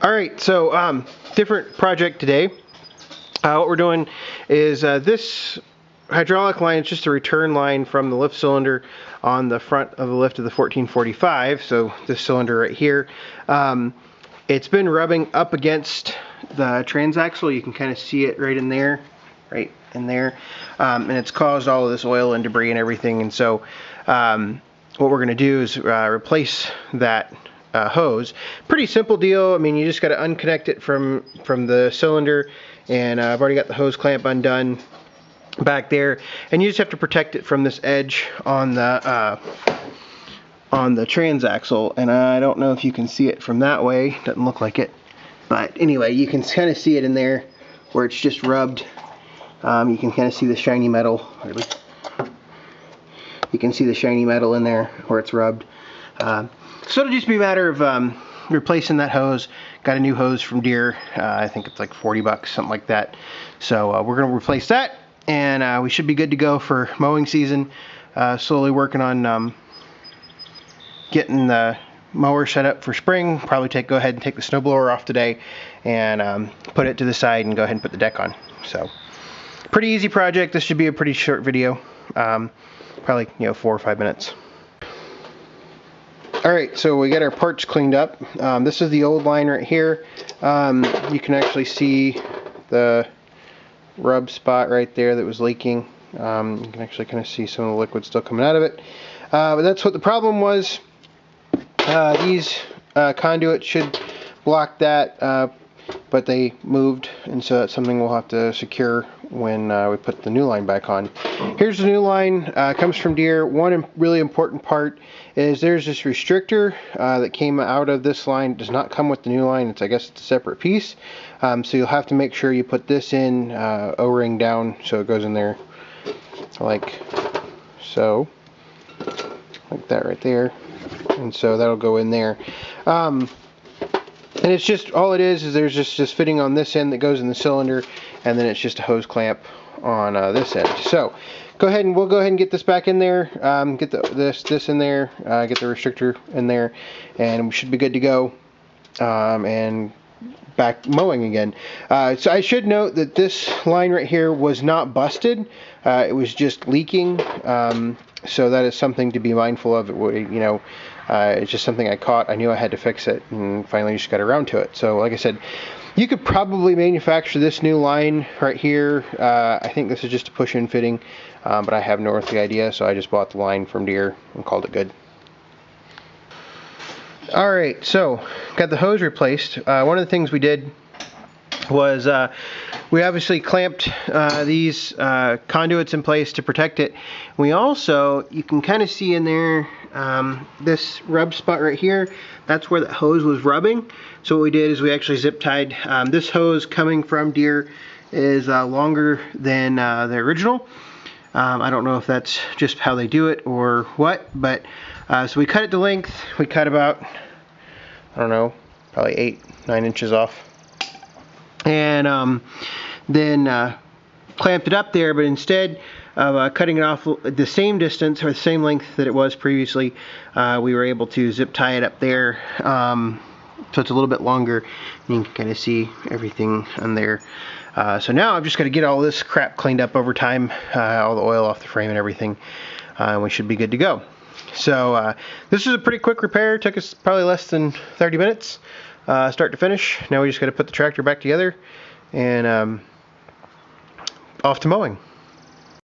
Alright, so different project today. What we're doing is this hydraulic line is just a return line from the lift cylinder on the front of the lift of the 1445. So this cylinder right here, it's been rubbing up against the transaxle. You can kind of see it right in there, and it's caused all of this oil and debris and everything. And so what we're going to do is replace that hose. Pretty simple deal. I mean, you just got to unconnect it from the cylinder, and I've already got the hose clamp undone back there, and you just have to protect it from this edge on the transaxle. And I don't know if you can see it from that way. Doesn't look like it, but anyway, you can kind of see it in there where it's just rubbed. You can kind of see the shiny metal. You can see the shiny metal in there where it's rubbed. So it'll just be a matter of replacing that hose. Got a new hose from Deere. I think it's like 40 bucks, something like that. So we're going to replace that, and we should be good to go for mowing season. Slowly working on getting the mower set up for spring. Probably go ahead and take the snowblower off today and put it to the side and go ahead and put the deck on. So pretty easy project. This should be a pretty short video. Probably 4 or 5 minutes. Alright, so we got our parts cleaned up. This is the old line right here. You can actually see the rub spot right there that was leaking. You can actually kind of see some of the liquid still coming out of it. But that's what the problem was. These conduits should block that, but they moved, and so that's something we'll have to secure when we put the new line back on. Here's the new line. Comes from Deere. One really important part is there's this restrictor that came out of this line. It does not come with the new line. I guess it's a separate piece. So you'll have to make sure you put this in O-ring down so it goes in there like so, like that right there, and so that'll go in there. And it's just, all it is there's just fitting on this end that goes in the cylinder, and then it's just a hose clamp on this end. So we'll go ahead and get this back in there, get this in there, get the restrictor in there, and we should be good to go, and back mowing again. So I should note that this line right here was not busted. It was just leaking. So that is something to be mindful of. It's just something I caught. I knew I had to fix it, and finally just got around to it. So like I said, you could probably manufacture this new line right here. I think this is just a push-in fitting, but I have no earthly idea, so I just bought the line from Deere and called it good. Alright, so got the hose replaced. One of the things we did was we obviously clamped these conduits in place to protect it. We also, you can kind of see in there, this rub spot right here, that's where the hose was rubbing. So what we did is we actually zip tied. This hose coming from Deere is longer than the original. I don't know if that's just how they do it or what, but so we cut it to length. We cut about, I don't know, probably 8-9 inches off. And then clamped it up there, but instead of cutting it off the same distance or the same length that it was previously, we were able to zip tie it up there, so it's a little bit longer, and you can kind of see everything on there. So now I've just got to get all this crap cleaned up over time, all the oil off the frame and everything, and we should be good to go. So this is a pretty quick repair. Took us probably less than 30 minutes. Start to finish. Now we just got to put the tractor back together and off to mowing.